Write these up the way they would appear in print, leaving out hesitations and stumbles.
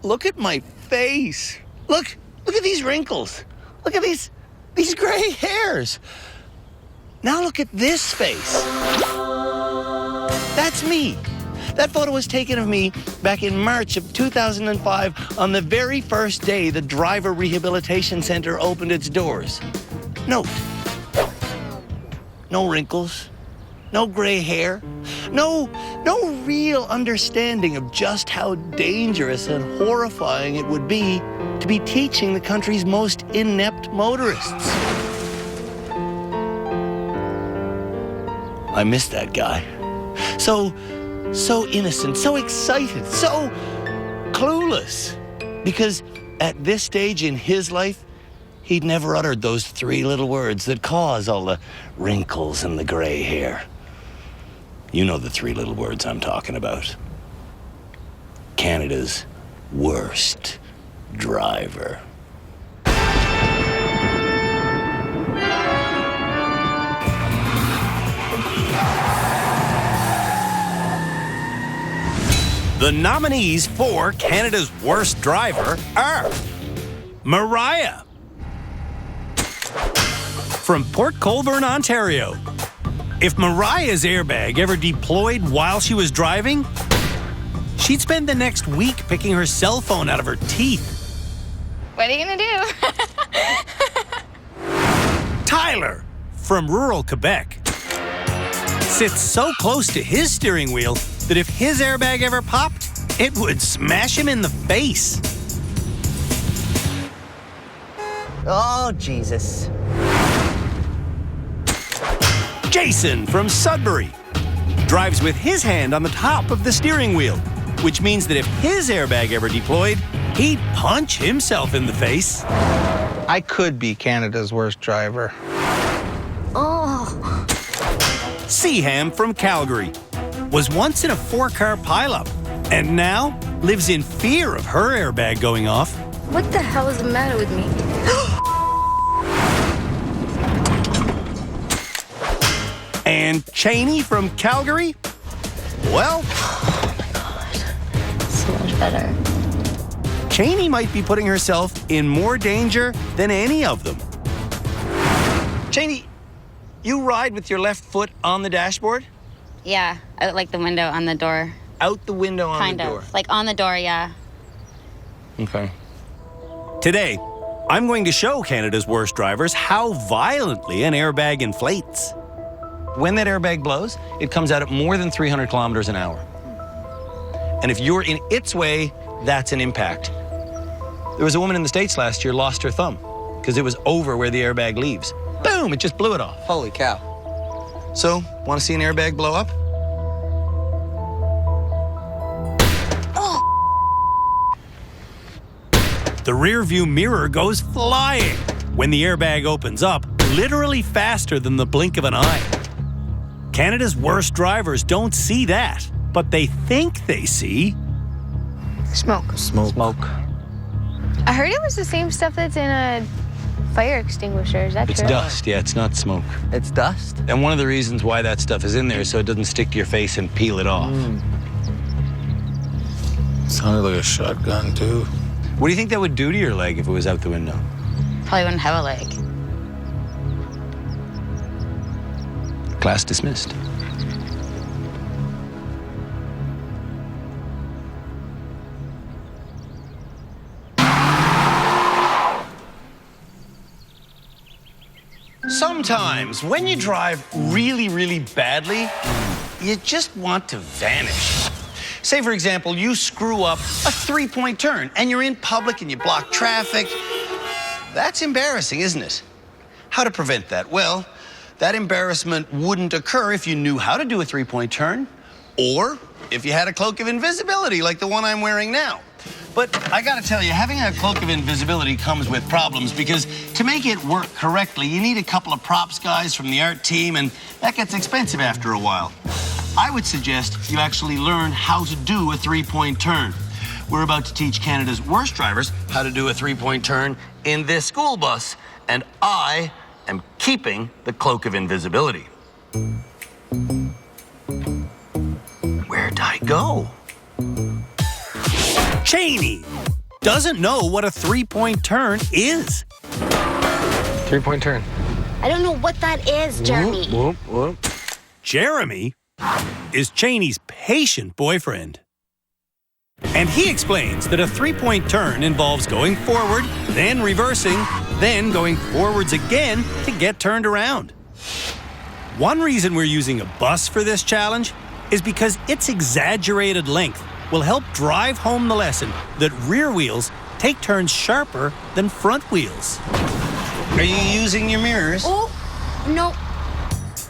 look at my face. Look at these wrinkles. Look at these gray hairs. Now look at this face. That's me. That photo was taken of me back in March of 2005 on the very first day the Driver Rehabilitation Center opened its doors. Note, no wrinkles, no gray hair, no real understanding of just how dangerous and horrifying it would be to be teaching the country's most inept motorists. I miss that guy. So innocent, so excited, so clueless. Because at this stage in his life, he'd never uttered those three little words that cause all the wrinkles and the gray hair. You know the three little words I'm talking about. Canada's worst driver. The nominees for Canada's worst driver are Mariah from Port Colborne, Ontario. If Mariah's airbag ever deployed while she was driving, she'd spend the next week picking her cell phone out of her teeth. What are you gonna do? Tyler from rural Quebec sits so close to his steering wheel that if his airbag ever popped, it would smash him in the face. Oh, Jesus. Jason from Sudbury drives with his hand on the top of the steering wheel, which means that if his airbag ever deployed, he'd punch himself in the face. I could be Canada's worst driver. Oh. Seaham from Calgary was once in a 4-car pileup and now lives in fear of her airbag going off. What the hell is the matter with me? And Cheney from Calgary, well, So much better. Cheney might be putting herself in more danger than any of them. Cheney, you ride with your left foot on the dashboard? Yeah, out like the window on the door. Out the window on Kind the door? of. Like on the door, yeah. Okay. Today, I'm going to show Canada's worst drivers how violently an airbag inflates. When that airbag blows, it comes out at more than 300 kilometers an hour. And if you're in its way, that's an impact. There was a woman in the States last year lost her thumb because it was over where the airbag leaves. Boom, it just blew it off. Holy cow. So, want to see an airbag blow up? The rear view mirror goes flying when the airbag opens up, literally faster than the blink of an eye. Canada's worst drivers don't see that, but they think they see Smoke. Smoke. I heard it was the same stuff that's in a fire extinguisher. Is that It's true? dust, yeah, it's not smoke. It's dust? And one of the reasons why that stuff is in there is so it doesn't stick to your face and peel it off. Sounded like a shotgun, too. What do you think that would do to your leg if it was out the window? Probably wouldn't have a leg. Class dismissed. Sometimes, when you drive really, really badly, you just want to vanish. Say, for example, you screw up a 3-point turn and you're in public and you block traffic. That's embarrassing, isn't it? How to prevent that? Well, that embarrassment wouldn't occur if you knew how to do a 3-point turn or if you had a cloak of invisibility like the one I'm wearing now. But I gotta tell you, having a cloak of invisibility comes with problems because to make it work correctly, you need a couple of props guys from the art team, and that gets expensive after a while. I would suggest you actually learn how to do a 3-point turn. We're about to teach Canada's worst drivers how to do a 3-point turn in this school bus, and I am keeping the cloak of invisibility. Where'd I go? Cheney doesn't know what a three-point turn is. 3-point turn. I don't know what that is, Jeremy. Whoop, whoop. Jeremy is Cheney's patient boyfriend. And he explains that a three-point turn involves going forward, then reversing, then going forwards again to get turned around. One reason we're using a bus for this challenge is because its exaggerated length will help drive home the lesson that rear wheels take turns sharper than front wheels. Are you using your mirrors? Oh, no.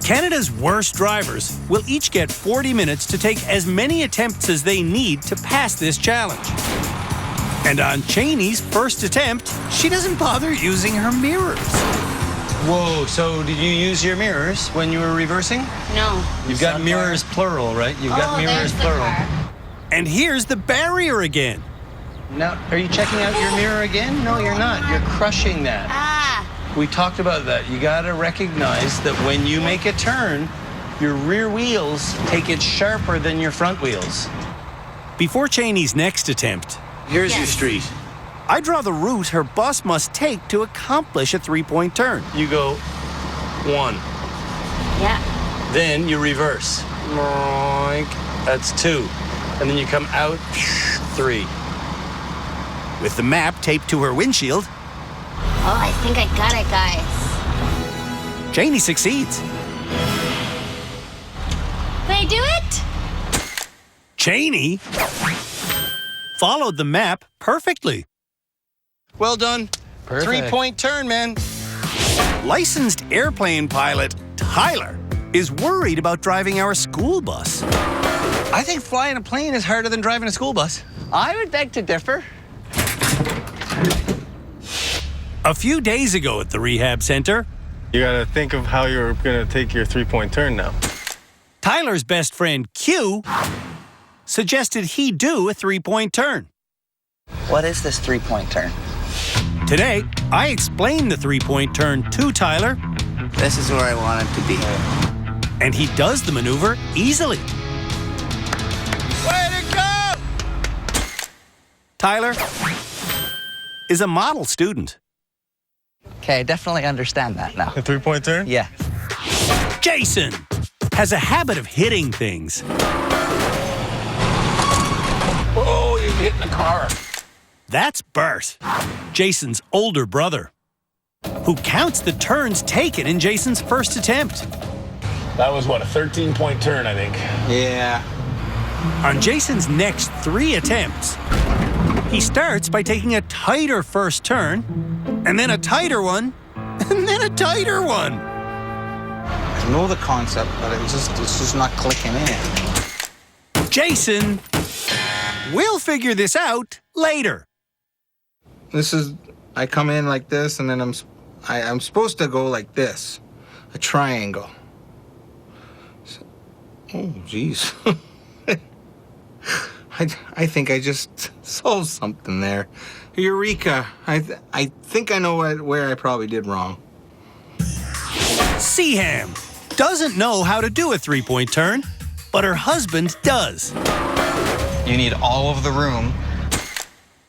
Canada's worst drivers will each get 40 minutes to take as many attempts as they need to pass this challenge. And on Cheney's first attempt, she doesn't bother using her mirrors. Whoa, so did you use your mirrors when you were reversing? No. You've got mirrors plural, right? You've got mirrors there's the plural. car. And here's the barrier again. Now, are you checking out your mirror again? No, you're not. You're crushing that. Ah. We talked about that. You got to recognize that when you make a turn, your rear wheels take it sharper than your front wheels. Before Cheney's next attempt, Here's your Yes. street. I draw the route her bus must take to accomplish a three-point turn. You go 1, Yeah. then you reverse. Boink. That's 2. And then you come out 3. With the map taped to her windshield, Oh, I think I got it, guys. Cheney succeeds. Did I do it? Cheney followed the map perfectly. Well done. Perfect. 3-point turn, man. Licensed airplane pilot Tyler is worried about driving our school bus. I think flying a plane is harder than driving a school bus. I would beg to differ. A few days ago at the rehab center, You gotta think of how you're gonna take your 3-point turn now. Tyler's best friend Q suggested he do a three-point turn. What is this 3-point turn? Today, I explained the three-point turn to Tyler, This is where I want it to be. and he does the maneuver easily. Way to go! Tyler is a model student. Okay, I definitely understand that now. A 3-point turn? Yeah. Jason has a habit of hitting things. Oh, you're hitting the car. That's Bert, Jason's older brother, who counts the turns taken in Jason's first attempt. That was what, a 13-point turn, I think. Yeah. On Jason's next 3 attempts, he starts by taking a tighter first turn, and then a tighter one, and then a tighter one. I know the concept, but it's just not clicking in. Jason will figure this out later. I come in like this, and then I'm supposed to go like this, a triangle. Oh, geez. I think I just solved something there. Eureka! I think I know where I probably did wrong. Seaham doesn't know how to do a three-point turn, but her husband does. You need all of the room.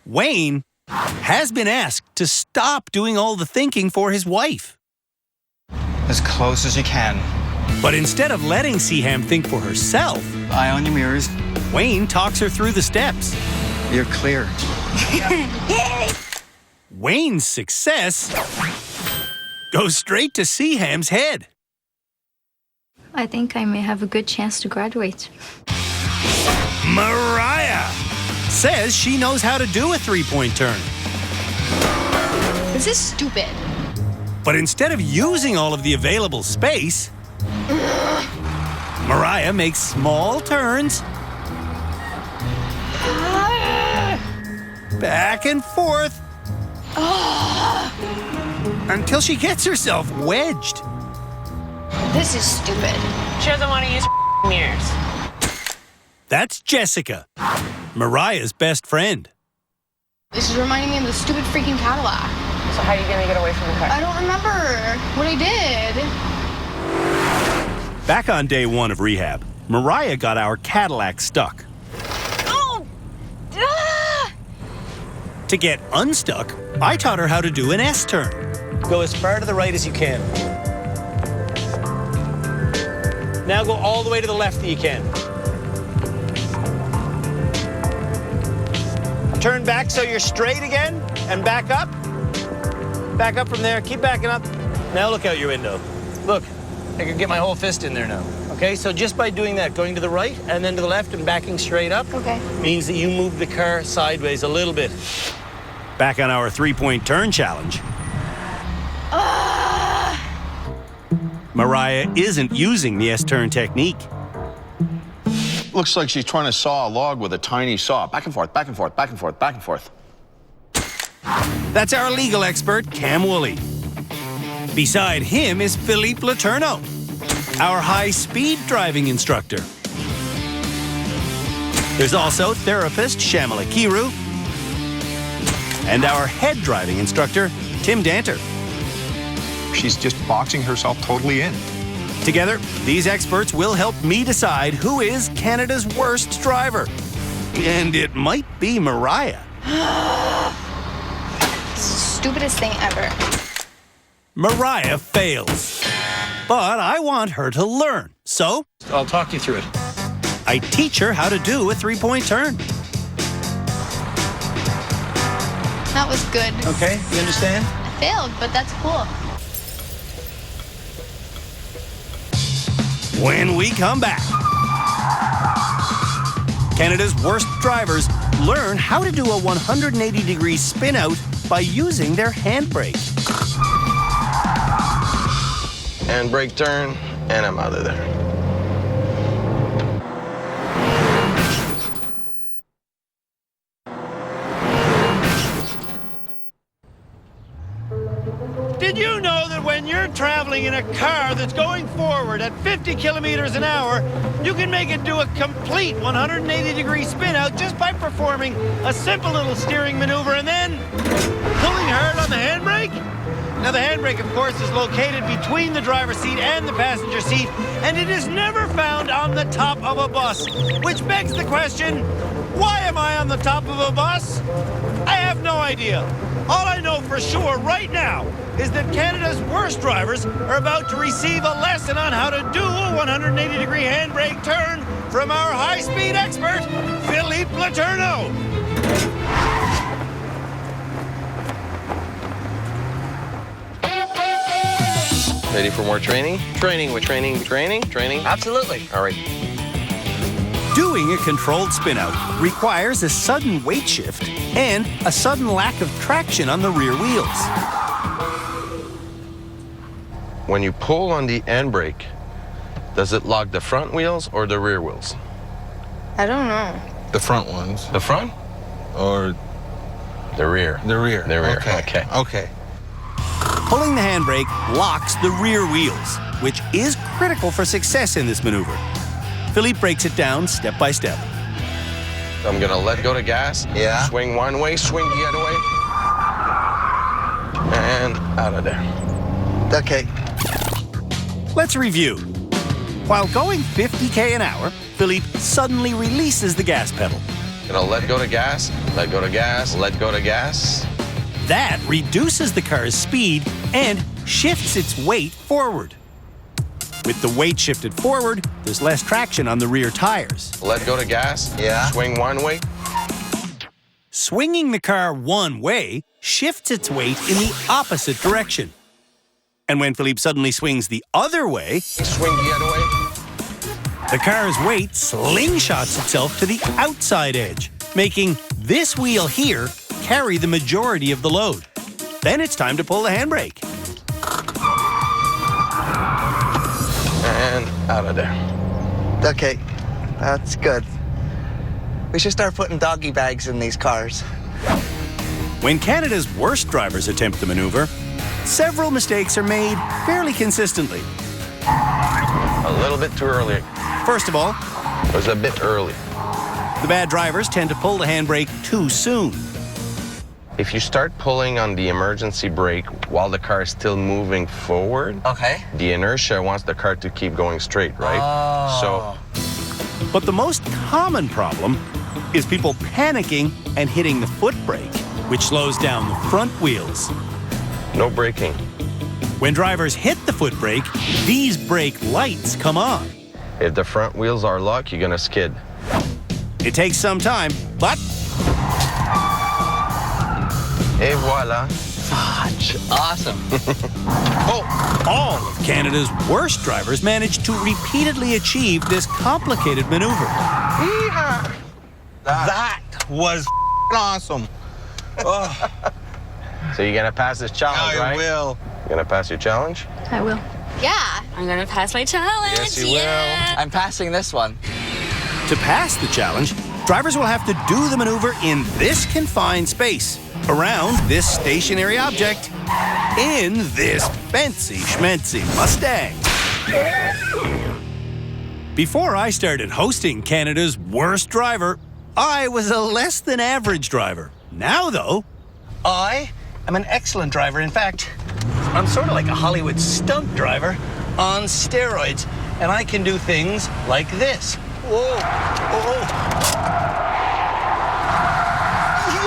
Wayne has been asked to stop doing all the thinking for his wife. As close as you can. But instead of letting Seaham think for herself, Eye on your mirrors. Wayne talks her through the steps. You're clear. Wayne's success goes straight to Seaham's head. I think I may have a good chance to graduate. Mariah says she knows how to do a three-point turn. This is stupid. But instead of using all of the available space, Mariah makes small turns back and forth until she gets herself wedged. This is stupid. She doesn't want to use her mirrors. That's Jessica, Mariah's best friend. This is reminding me of the stupid freaking Cadillac. So how are you going to get away from the car? I don't remember what I did. Back on day 1 of rehab, Mariah got our Cadillac stuck. Oh! Ah! To get unstuck, I taught her how to do an S-turn. Go as far to the right as you can. Now go all the way to the left that you can. Turn back so you're straight again and back up. Back up from there. Keep backing up. Now look out your window. Look, I can get my whole fist in there now. Okay, so just by doing that, going to the right and then to the left and backing straight up, Okay. means that you move the car sideways a little bit. Back on our three-point turn challenge. Mariah isn't using the S-turn technique. Looks like she's trying to saw a log with a tiny saw. Back and forth, back and forth, back and forth, back and forth. That's our legal expert, Cam Woolley. Beside him is Philippe Letourneau, our high-speed driving instructor. There's also therapist Shamala Kiru and our head driving instructor, Tim Danter. She's just boxing herself totally in. Together, these experts will help me decide who is Canada's worst driver. And it might be Mariah. Stupidest thing ever. Mariah fails. But I want her to learn, so I'll talk you through it. I teach her how to do a three-point turn. That was good. Okay, you understand? I failed, but that's cool. When we come back, Canada's worst drivers learn how to do a 180-degree spin out by using their handbrake. Handbrake turn, and I'm out of there. Did you know that when you're traveling in a car that's going forward at 50 kilometers an hour, you can make it do a complete 180-degree spin out just by performing a simple little steering maneuver and then pulling hard on the handbrake? Now, the handbrake, of course, is located between the driver's seat and the passenger seat, and it is never found on the top of a bus, which begs the question, why am I on the top of a bus? I have no idea. All I know for sure right now is that Canada's worst drivers are about to receive a lesson on how to do a 180-degree handbrake turn from our high-speed expert, Philippe Letourneau. Ready for more training? Training with training, training, training? Absolutely. All right. Doing a controlled spin-out requires a sudden weight shift and a sudden lack of traction on the rear wheels. When you pull on the handbrake, does it lock the front wheels or the rear wheels? I don't know. The front ones. The front Or the rear? the rear. The rear, Okay. okay. Pulling the handbrake locks the rear wheels, which is critical for success in this maneuver. Philippe breaks it down step by step. I'm gonna let go the gas. Yeah. Swing one way, swing the other way. And out of there. Okay. Let's review. While going 50k an hour, Philippe suddenly releases the gas pedal. Gonna let go the gas, let go the gas, let go the gas. That reduces the car's speed and shifts its weight forward. With the weight shifted forward, there's less traction on the rear tires. Let go the gas. Yeah. Swing one way. Swinging the car one way shifts its weight in the opposite direction. And when Philippe suddenly swings the other way, Swing the other way. the car's weight slingshots itself to the outside edge, making this wheel here carry the majority of the load. Then it's time to pull the handbrake. And out of there. Okay. That's good. We should start putting doggy bags in these cars. When Canada's worst drivers attempt the maneuver, several mistakes are made fairly consistently. A little bit too early. First of all, It was a bit early. the bad drivers tend to pull the handbrake too soon. If you start pulling on the emergency brake while the car is still moving forward, Okay. the inertia wants the car to keep going straight, right? So But the most common problem is people panicking and hitting the foot brake. which slows down the front wheels. No braking. When drivers hit the foot brake, these brake lights come on. If the front wheels are locked, you're gonna skid. It takes some time, but Et voila. Awesome. all of Canada's worst drivers manage to repeatedly achieve this complicated maneuver. That was awesome. Oh, So you're gonna pass this challenge, right? I will. You're gonna pass your challenge? I will. Yeah. I'm gonna pass my challenge. Yes, you yeah. I'm passing this one. To pass the challenge, drivers will have to do the maneuver in this confined space, around this stationary object, in this fancy schmancy Mustang. Before I started hosting Canada's worst driver, I was a less than average driver. Now, though, I am an excellent driver. In fact, I'm sort of like a Hollywood stunt driver on steroids, and I can do things like this. Whoa, whoa.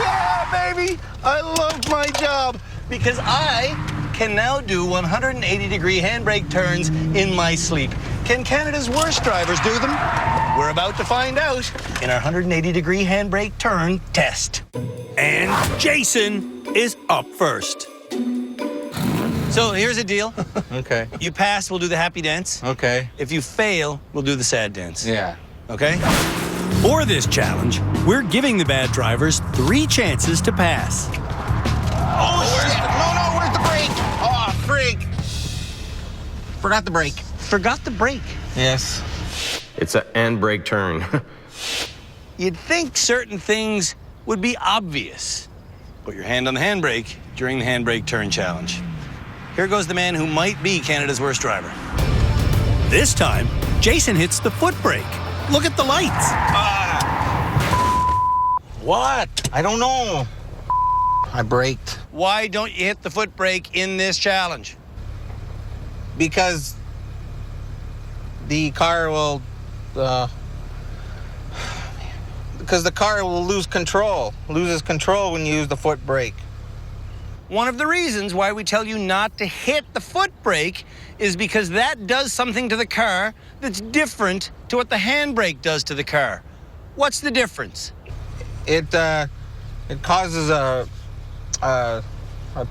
Yeah, baby! I love my job because I can now do 180-degree handbrake turns in my sleep. Can Canada's worst drivers do them? We're about to find out in our 180-degree handbrake turn test. and Jason is up first. So here's the deal. Okay. You pass, we'll do the happy dance. Okay. If you fail, we'll do the sad dance. Yeah. Okay? For this challenge, we're giving the bad drivers 3 chances to pass. Oh, shit! No, where's the brake? Oh, freak! Forgot the brake. Forgot the brake. Yes. It's an handbrake turn. You'd think certain things would be obvious. Put your hand on the handbrake during the handbrake turn challenge. Here goes the man who might be Canada's worst driver. This time, Jason hits the foot brake. Look at the lights. What? I don't know. I braked. Why don't you hit the foot brake in this challenge? Because the car will, because the car will loses control when you use the foot brake. One of the reasons why we tell you not to hit the foot brake is because that does something to the car that's different to what the handbrake does to the car. What's the difference? It causes a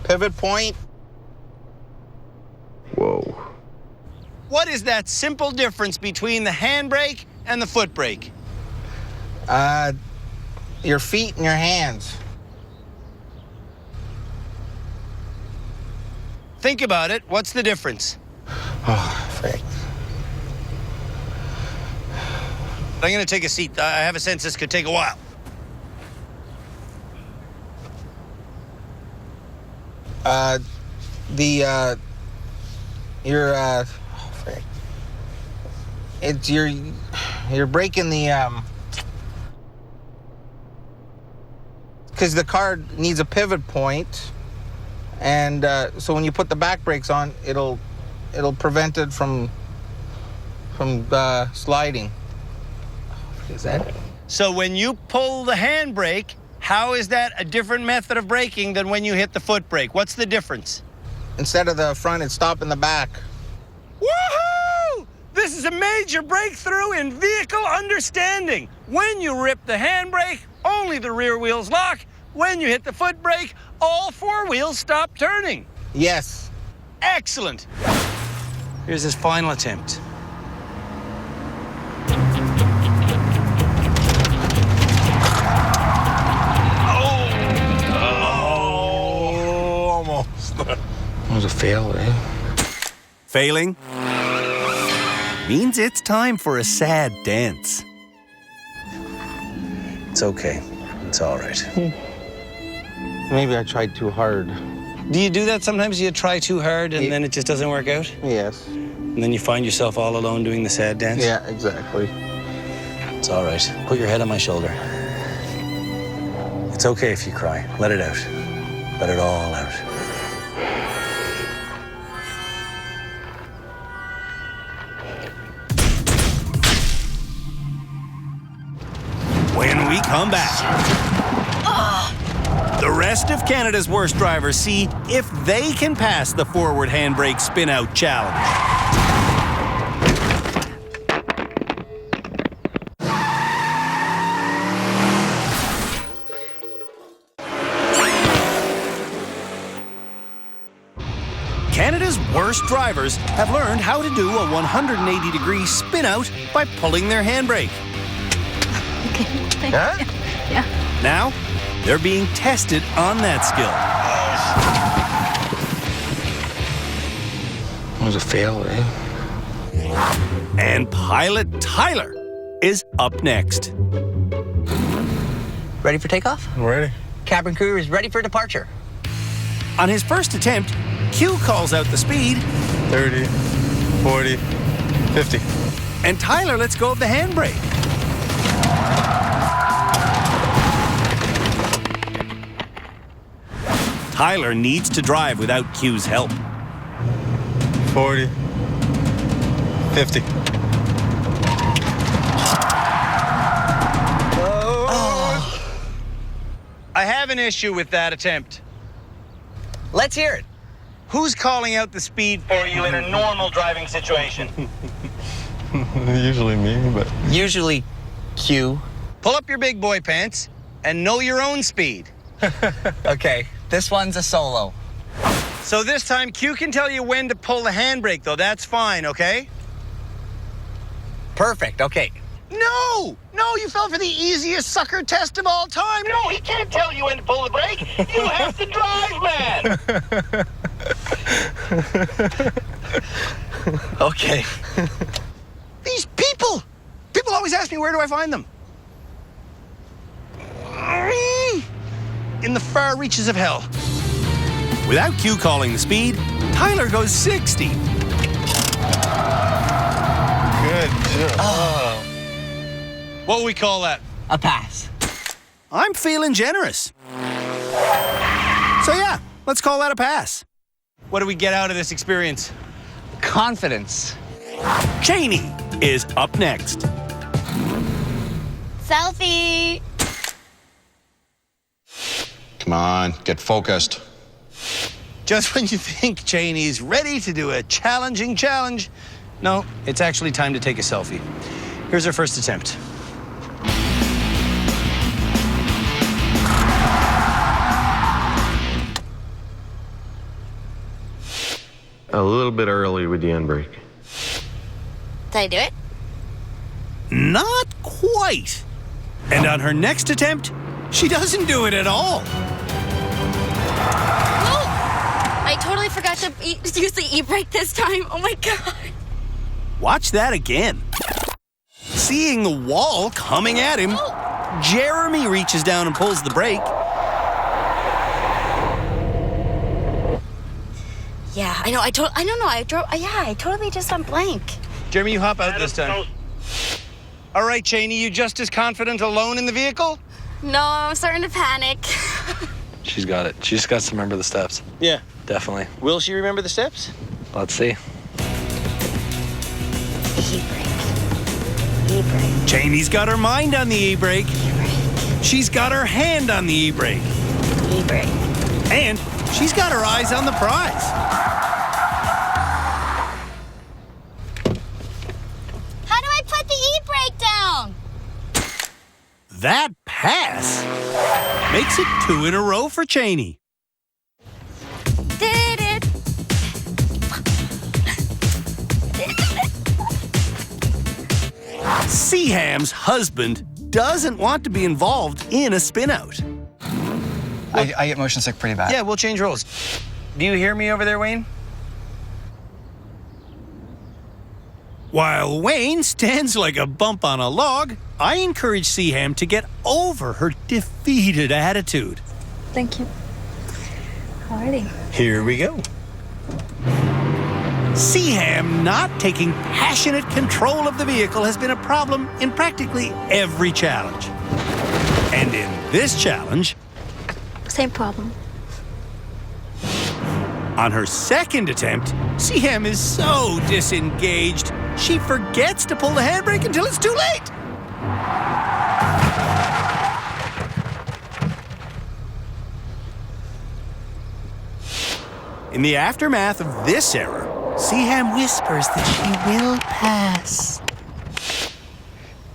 pivot point. Whoa. What is that simple difference between the handbrake and the foot brake? Your feet and your hands. Think about it. What's the difference? Oh, frick. I'm going to take a seat. I have a sense this could take a while. Frick. It's you're breaking the because the car needs a pivot point, and so when you put the back brakes on, it'll prevent it from sliding. Is that? So when you pull the handbrake, how is that a different method of braking than when you hit the foot brake? What's the difference? Instead of the front, it's stopping the back. Woohoo! This is a major breakthrough in vehicle understanding. When you rip the handbrake, only the rear wheels lock. When you hit the foot brake, all 4 wheels stop turning. Yes. Excellent. Here's his final attempt. Almost. That was a fail, eh? Failing means it's time for a sad dance. It's okay. It's all right. Maybe I tried too hard. Do you do that sometimes? You try too hard and then it just doesn't work out? Yes. And then you find yourself all alone doing the sad dance? Yeah, exactly. It's all right. Put your head on my shoulder. It's okay if you cry. Let it out. Let it all out. When we come back, The rest of Canada's worst drivers see if they can pass the forward handbrake spin-out challenge. Canada's worst drivers have learned how to do a 180-degree spin-out by pulling their handbrake. Okay. Huh? Yeah. Now, they're being tested on that skill. That was a fail, eh? And pilot Tyler is up next. Ready for takeoff? I'm ready. Cabin crew is ready for departure. On his first attempt, Q calls out the speed, 30, 40, 50. and Tyler lets go of the handbrake. Tyler needs to drive without Q's help. 40, 50. I have an issue with that attempt. Let's hear it. Who's calling out the speed for you in a normal driving situation? Usually me, but... Usually Q. Pull up your big boy pants and know your own speed. Okay, this one's a solo. So this time, Q can tell you when to pull the handbrake, though. That's fine, okay? Perfect, okay. No! No, you fell for the easiest sucker test of all time. No, he can't tell you when to pull the brake. You have to drive, man. Okay. These people! People always ask me, where do I find them? In the far reaches of hell. Without Q calling the speed, Tyler goes 60. Good job. What will we call that? A pass. I'm feeling generous. So yeah, let's call that a pass. What do we get out of this experience? Confidence. Cheney is up next. Selfie. Come on, get focused. Just when you think Cheney's ready to do a challenging challenge, no, it's actually time to take a selfie. Here's our first attempt. A little bit early with the handbrake. Did I do it? Not quite. And on her next attempt, she doesn't do it at all. No! I totally forgot to use the e-brake this time. Oh my god. Watch that again. Seeing the wall coming at him, Jeremy reaches down and pulls the brake. Yeah, I know. I totally just went blank. Jeremy, you hop out this time. All right, Cheney, you just as confident alone in the vehicle? No, I'm starting to panic. She's got it. She just got to remember the steps. Yeah. Definitely. Will she remember the steps? Let's see. E-brake. Cheney's got her mind on the e-brake. She's got her hand on the e-brake. E-brake. And she's got her eyes on the prize. How do I put the e-brake down? That pass makes it 2 in a row for Cheney. Did it. Seaham's husband doesn't want to be involved in a spin-out. I get motion sick pretty bad. Yeah, we'll change roles. Do you hear me over there, Wayne? While Wayne stands like a bump on a log, I encourage Seaham to get over her defeated attitude. Thank you. Alrighty. Here we go. Seaham not taking passionate control of the vehicle has been a problem in practically every challenge. And in this challenge, Same problem. on her second attempt, Seaham is so disengaged, she forgets to pull the handbrake until it's too late. In the aftermath of this error, Seaham whispers that she will pass.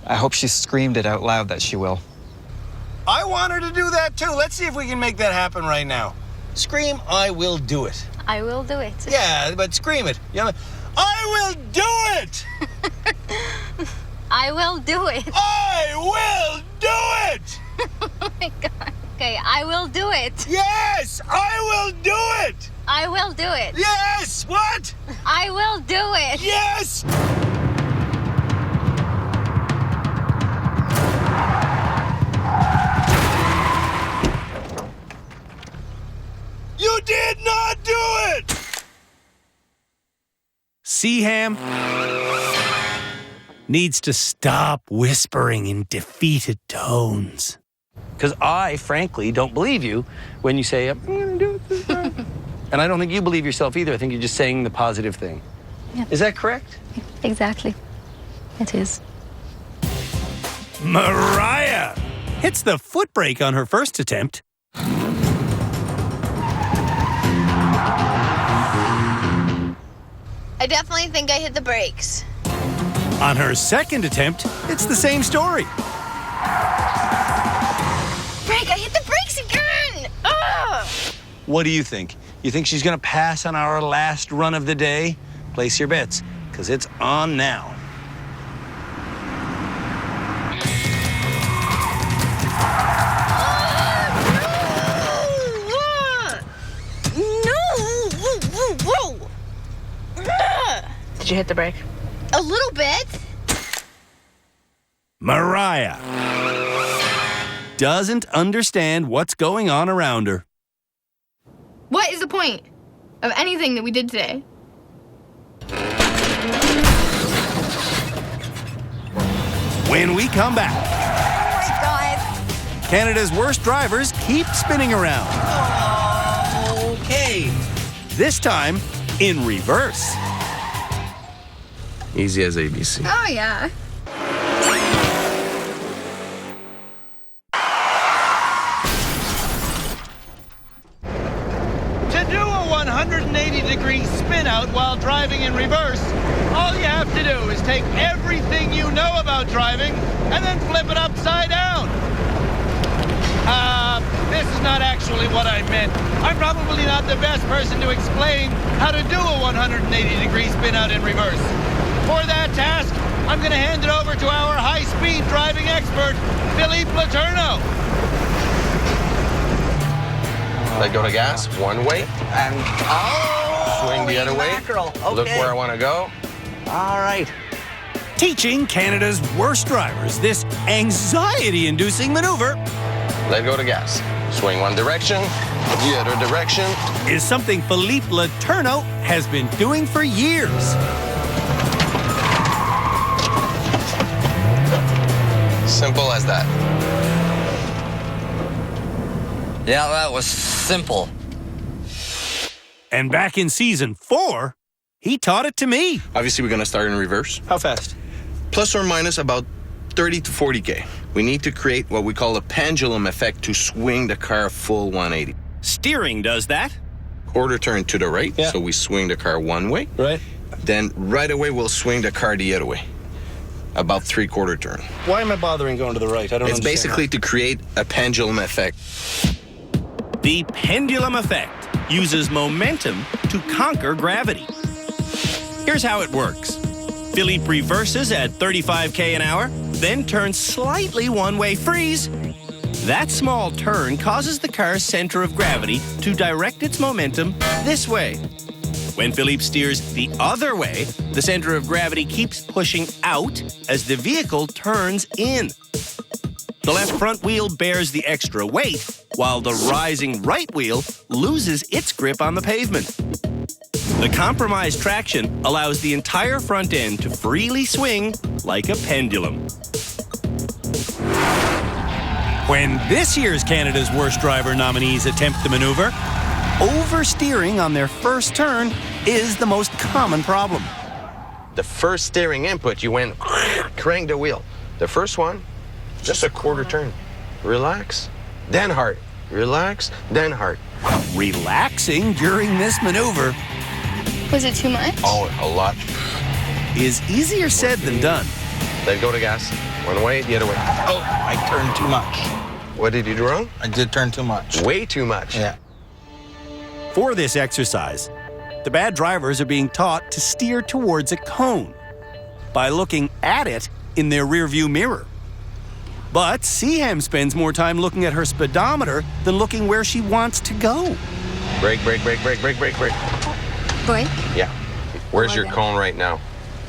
I hope she screamed it out loud that she will. I want her to do that too. Let's see if we can make that happen right now. Scream, I will do it. I will do it. Yeah, but scream it. You know, I will do it! I will do it. I will do it! Oh my God. Okay, I will do it. Yes, I will do it! I will do it. Yes, what? I will do it. Yes! You did not do it! Seaham needs to stop whispering in defeated tones. Because I, frankly, don't believe you when you say, I'm going to do it this time. And I don't think you believe yourself either. I think you're just saying the positive thing. Yeah. Is that correct? Exactly. It is. Mariah hits the foot brake on her first attempt. I definitely think I hit the brakes. On her second attempt, it's the same story. Brake, I hit the brakes again! Ugh! What do you think? You think she's gonna pass on our last run of the day? Place your bets, because it's on now. Did you hit the brake? A little bit. Mariah doesn't understand what's going on around her. What is the point of anything that we did today? When we come back, Oh my God. Canada's worst drivers keep spinning around. Okay. This time in reverse. Easy as ABC. Oh, yeah. To do a 180-degree spin out while driving in reverse, all you have to do is take everything you know about driving and then flip it upside down. This is not actually what I meant. I'm probably not the best person to explain how to do a 180-degree spin out in reverse. For that task, I'm going to hand it over to our high-speed driving expert, Philippe Letourneau. Let go to gas, one way. And Swing the other way. mackerel. Look Okay. where I want to go. All right. Teaching Canada's worst drivers this anxiety-inducing maneuver Let go to gas. Swing one direction, the other direction. is something Philippe Letourneau has been doing for years. Simple as that. Yeah, that was simple. And back in season 4, he taught it to me. Obviously, we're going to start in reverse. How fast? Plus or minus about 30 to 40K. We need to create what we call a pendulum effect to swing the car full 180. Steering does that. Quarter turn to the right, Yeah. so we swing the car one way. Right. Then right away, we'll swing the car the other way. About 3/4 turn. Why am I bothering going to the right? I don't It's basically to create a pendulum effect. The pendulum effect uses momentum to conquer gravity. Here's how it works. Philippe reverses at 35k an hour, then turns slightly one-way freeze. That small turn causes the car's center of gravity to direct its momentum this way. When Philippe steers the other way, the center of gravity keeps pushing out as the vehicle turns in. The left front wheel bears the extra weight, while the rising right wheel loses its grip on the pavement. The compromised traction allows the entire front end to freely swing like a pendulum. When this year's Canada's Worst Driver nominees attempt the maneuver, oversteering on their first turn is the most common problem. The first steering input, you went crank the wheel. The first one, just a quarter turn. Relax, then hard. Relax, then hard. Relaxing during this maneuver Was it too much? Oh, a lot. is easier said than done. Let go to gas. One way, the other way. Oh, I turned too much. What did you do wrong? I did turn too much. Way too much. Yeah. For this exercise, the bad drivers are being taught to steer towards a cone by looking at it in their rearview mirror. But Seaham spends more time looking at her speedometer than looking where she wants to go. Brake, brake, brake, brake, brake, brake, brake. Brake? Yeah. Where's Over your there. cone right now?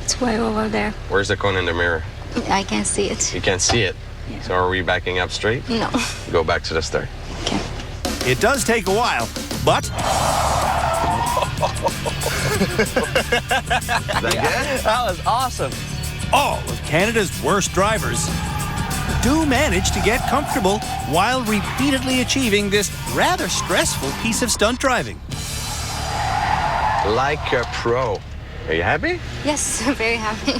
It's way over there. Where's the cone in the mirror? I can't see it. You can't see it. Yeah. So are we backing up straight? No. Go back to the start. Okay. It does take a while, but That was awesome. all of Canada's worst drivers do manage to get comfortable while repeatedly achieving this rather stressful piece of stunt driving. Like a pro. Are you happy? Yes, I'm very happy.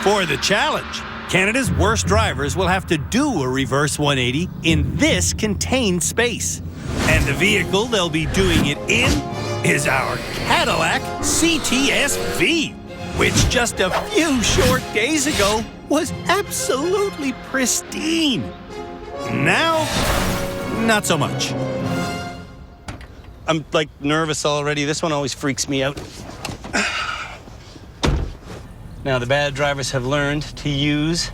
For the challenge, Canada's worst drivers will have to do a reverse 180 in this contained space. And the vehicle they'll be doing it in is our Cadillac CTS-V, which just a few short days ago was absolutely pristine. Now, not so much. I'm like nervous already. This one always freaks me out. Now, the bad drivers have learned to use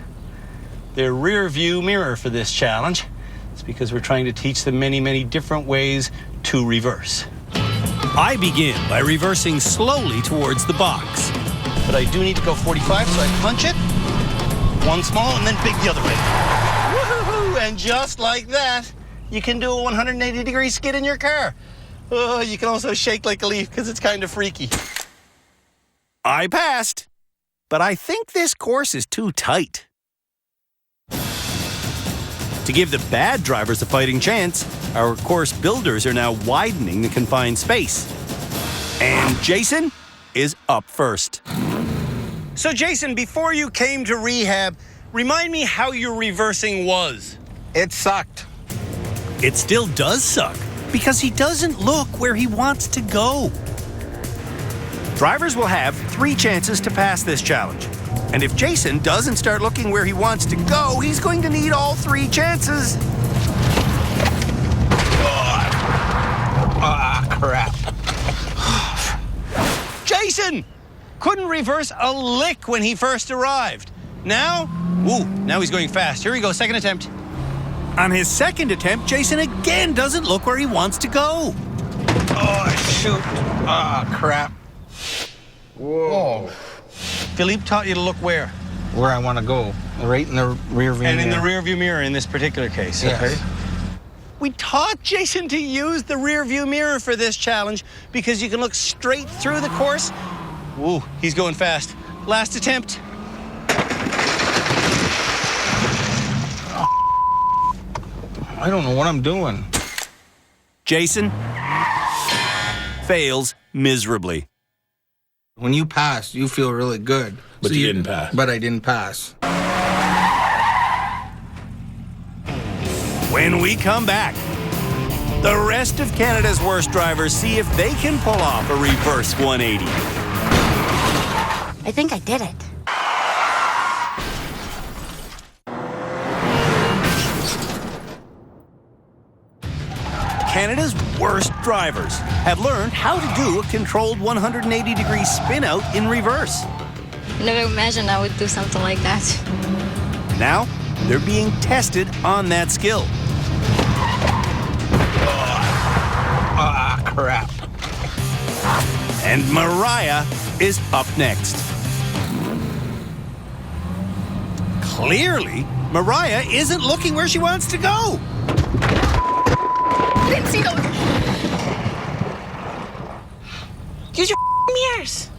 their rear view mirror for this challenge. It's because we're trying to teach them many, many different ways to reverse. I begin by reversing slowly towards the box. But I do need to go 45, so I punch it. One small and then big the other way. Woohoo! And just like that, you can do a 180-degree skid in your car. Oh, you can also shake like a leaf because it's kind of freaky. I passed. But I think this course is too tight. To give the bad drivers a fighting chance, our course builders are now widening the confined space. And Jason is up first. So Jason, before you came to rehab, remind me how your reversing was. It sucked. It still does suck because he doesn't look where he wants to go. Drivers will have 3 chances to pass this challenge. And if Jason doesn't start looking where he wants to go, he's going to need all 3 chances. Crap. Jason couldn't reverse a lick when he first arrived. Now he's going fast. Here we go, second attempt. On his second attempt, Jason again doesn't look where he wants to go. Oh, shoot. Crap. Whoa. Philippe taught you to look where? Where I want to go. Right in the rear view And mirror. in the rear view mirror in this particular case, Yes. okay? We taught Jason to use the rear view mirror for this challenge because you can look straight through the course. Ooh, he's going fast. Last attempt. I don't know what I'm doing. Jason fails miserably. When you pass, you feel really good. But you didn't pass. But I didn't pass. When we come back, the rest of Canada's worst drivers see if they can pull off a reverse 180. I think I did it. Canada's worst drivers have learned how to do a controlled 180-degree spin out in reverse. Never imagined I would do something like that. Now, they're being tested on that skill. Crap. And Mariah is up next. Clearly, Mariah isn't looking where she wants to go. I didn't see those. Use your mirrors.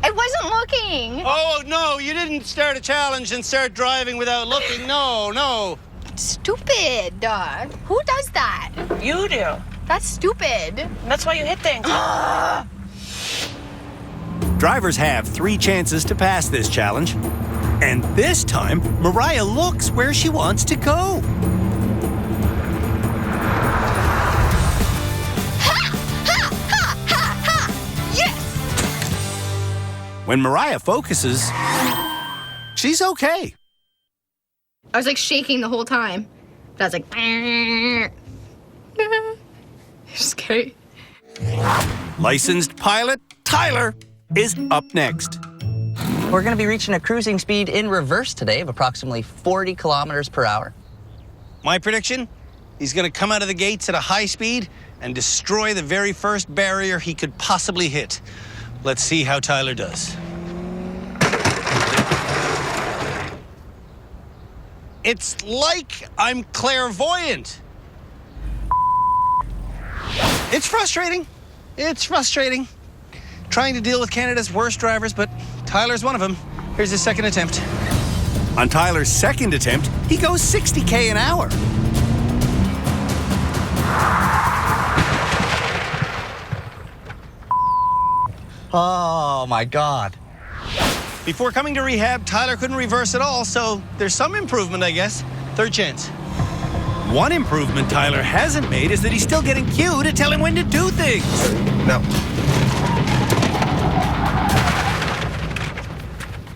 I wasn't looking. Oh, no, you didn't start a challenge and start driving without looking. No. Stupid, dog. Who does that? You do. That's stupid. That's why you hit things. Drivers have 3 chances to pass this challenge. And this time, Mariah looks where she wants to go. When Mariah focuses, she's okay. I was like shaking the whole time. But I was like, scary. Licensed pilot Tyler is up next. We're going to be reaching a cruising speed in reverse today of approximately 40 kilometers per hour. My prediction? He's going to come out of the gates at a high speed and destroy the very first barrier he could possibly hit. Let's see how Tyler does. It's like I'm clairvoyant. It's frustrating. It's frustrating. Trying to deal with Canada's worst drivers, but Tyler's one of them. Here's his second attempt. On Tyler's second attempt, he goes 60k an hour. Oh my God. Before coming to rehab, Tyler couldn't reverse at all, so there's some improvement, I guess. Third chance. One improvement Tyler hasn't made is that he's still getting Q to tell him when to do things. No.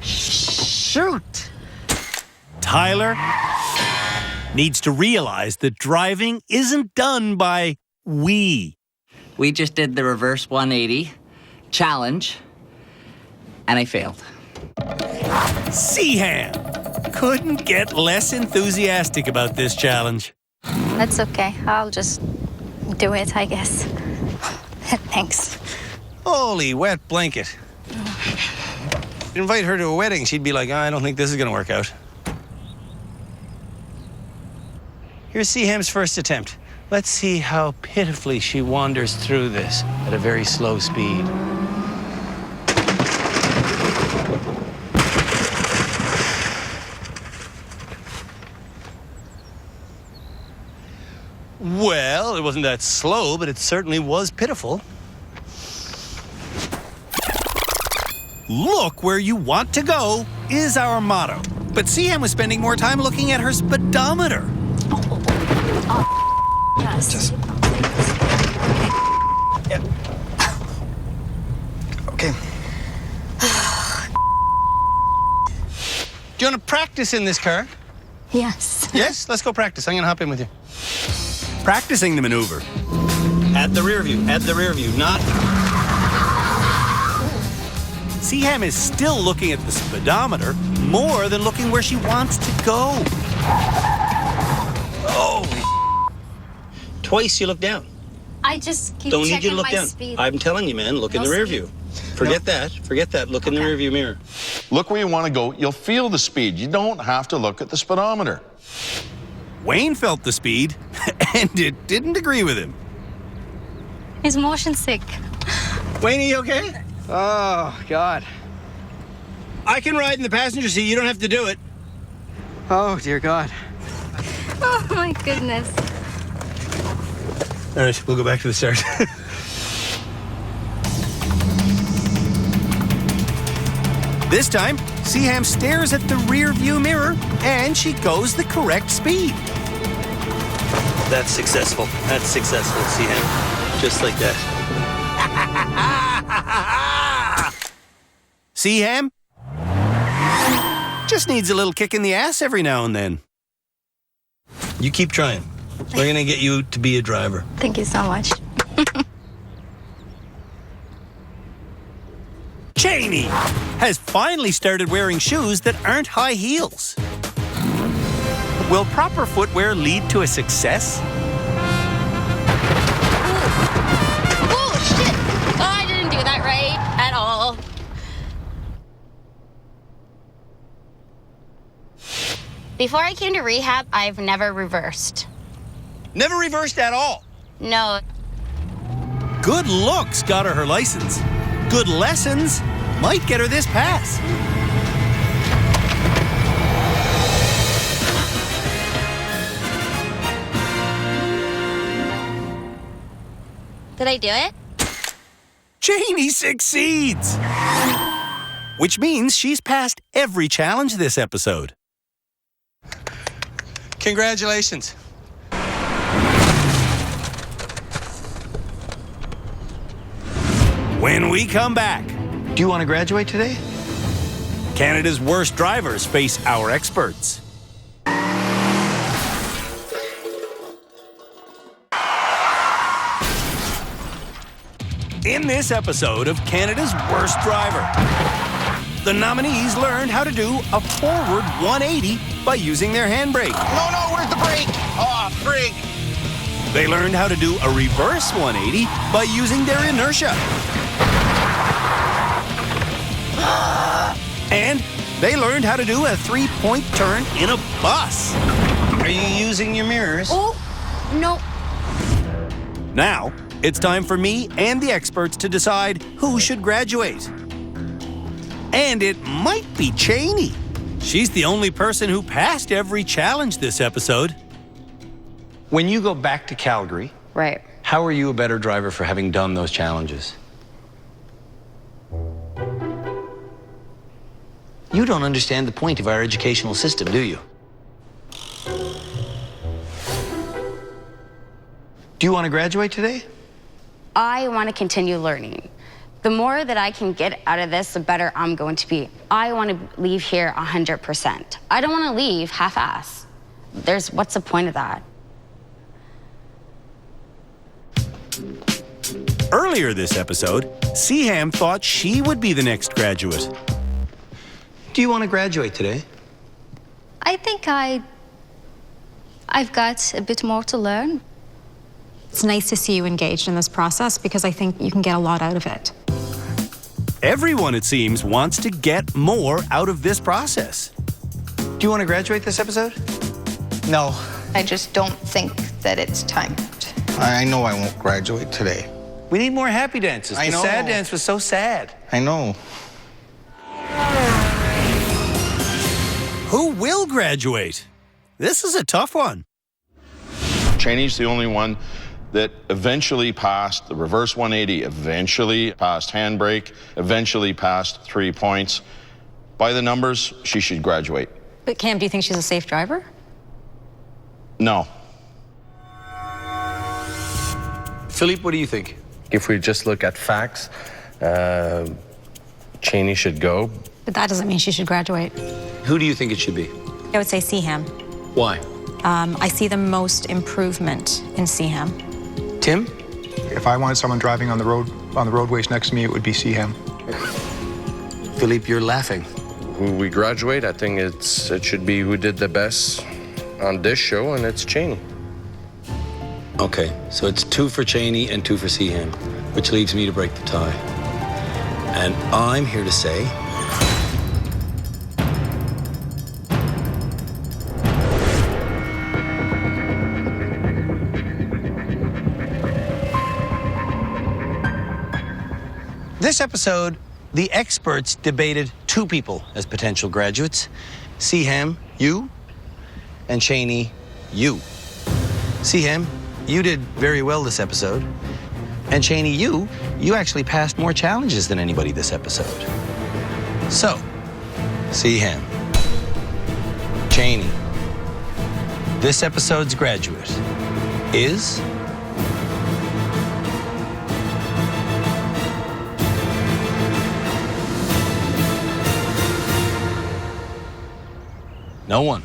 Shoot! Tyler needs to realize that driving isn't done by we. We just did the reverse 180 challenge, and I failed. Seaham couldn't get less enthusiastic about this challenge. That's okay. I'll just do it, I guess. Thanks. Holy wet blanket. Invite her to a wedding, she'd be like, I don't think this is going to work out. Here's Seaham's first attempt. Let's see how pitifully she wanders through this at a very slow speed. Well, it wasn't that slow, but it certainly was pitiful. Look where you want to go is our motto. But Seaham was spending more time looking at her speedometer. Yes. Okay. Do you want to practice in this car? Yes. Yes? Let's go practice. I'm going to hop in with you. Practicing the maneuver. At the rear view. At the rear view. Not... Seaham is still looking at the speedometer more than looking where she wants to go. Oh. Twice you look down. I just keep Don't checking need you to look my down. speed. I'm telling you, man, look in No the rear speed. view. Forget that. Forget that. Look in the rear view mirror. Look where you want to go. You'll feel the speed. You don't have to look at the speedometer. Wayne felt the speed, and it didn't agree with him. He's motion sick. Wayne, are you okay? Oh, God. I can ride in the passenger seat. You don't have to do it. Oh, dear God. Oh my goodness. All right, we'll go back to the start. This time, Seaham stares at the rear view mirror, and she goes the correct speed. That's successful. That's successful, Seaham. Just like that. Seaham just needs a little kick in the ass every now and then. You keep trying. We're going to get you to be a driver. Thank you so much. Cheney has finally started wearing shoes that aren't high heels. Will proper footwear lead to a success? Oh, shit. Oh, I didn't do that right at all. Before I came to rehab, I've never reversed. Never reversed at all. No. Good looks got her license. Good lessons might get her this pass. Did I do it? Cheney succeeds! Which means she's passed every challenge this episode. Congratulations. When we come back, Do you want to graduate today? Canada's worst drivers face our experts. In this episode of Canada's Worst Driver, the nominees learned how to do a forward 180 by using their handbrake. No, where's the brake? Oh, frig. They learned how to do a reverse 180 by using their inertia. And they learned how to do a 3-point turn in a bus. Are you using your mirrors? Oh, no. Now, it's time for me and the experts to decide who should graduate. And it might be Cheney. She's the only person who passed every challenge this episode. When you go back to Calgary, right, how are you a better driver for having done those challenges? You don't understand the point of our educational system, do you? Do you want to graduate today? I want to continue learning. The more that I can get out of this, the better I'm going to be. I want to leave here 100%. I don't want to leave half-ass. What's the point of that? Earlier this episode, Seaham thought she would be the next graduate. Do you want to graduate today? I think I've got a bit more to learn. It's nice to see you engaged in this process because I think you can get a lot out of it. Everyone, it seems, wants to get more out of this process. Do you want to graduate this episode? No. I just don't think that it's time. I know I won't graduate today. We need more happy dances. I know. The sad dance was so sad. I know. Who will graduate? This is a tough one. Cheney's the only one that eventually passed the reverse 180, eventually passed handbrake, eventually passed 3 points. By the numbers, she should graduate. But Cam, do you think she's a safe driver? No. Philippe, what do you think? If we just look at facts, Cheney should go. But that doesn't mean she should graduate. Who do you think it should be? I would say Seaham. Why? I see the most improvement in Seaham. Tim? If I wanted someone driving on the roadways next to me, it would be Seaham. Philippe, you're laughing. Who we graduate, I think it should be who did the best on this show, and it's Cheney. Okay, so it's 2 for Cheney and 2 for Seaham, which leaves me to break the tie. And I'm here to say this episode, the experts debated 2 people as potential graduates. Seaham, you, and Cheney, you. Seaham, you did very well this episode. And Cheney, you actually passed more challenges than anybody this episode. So, Seaham, Cheney, this episode's graduate is... no one.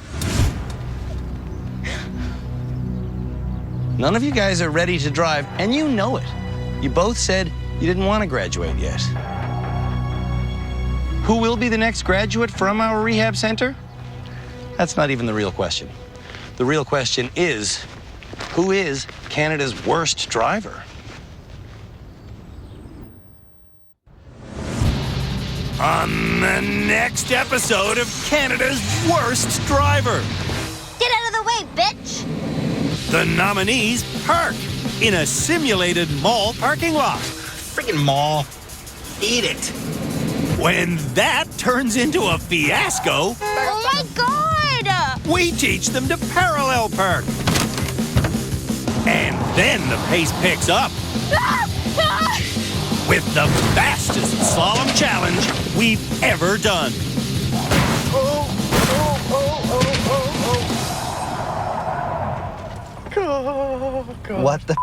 None of you guys are ready to drive, and you know it. You both said you didn't want to graduate yet. Who will be the next graduate from our rehab center? That's not even the real question. The real question is, who is Canada's worst driver? On the next episode of Canada's Worst Driver. Get out of the way, bitch! The nominees park in a simulated mall parking lot. Freaking mall. Eat it. When that turns into a fiasco, Oh my god! we teach them to parallel park. And then the pace picks up with the fastest slalom challenge we've ever done. What the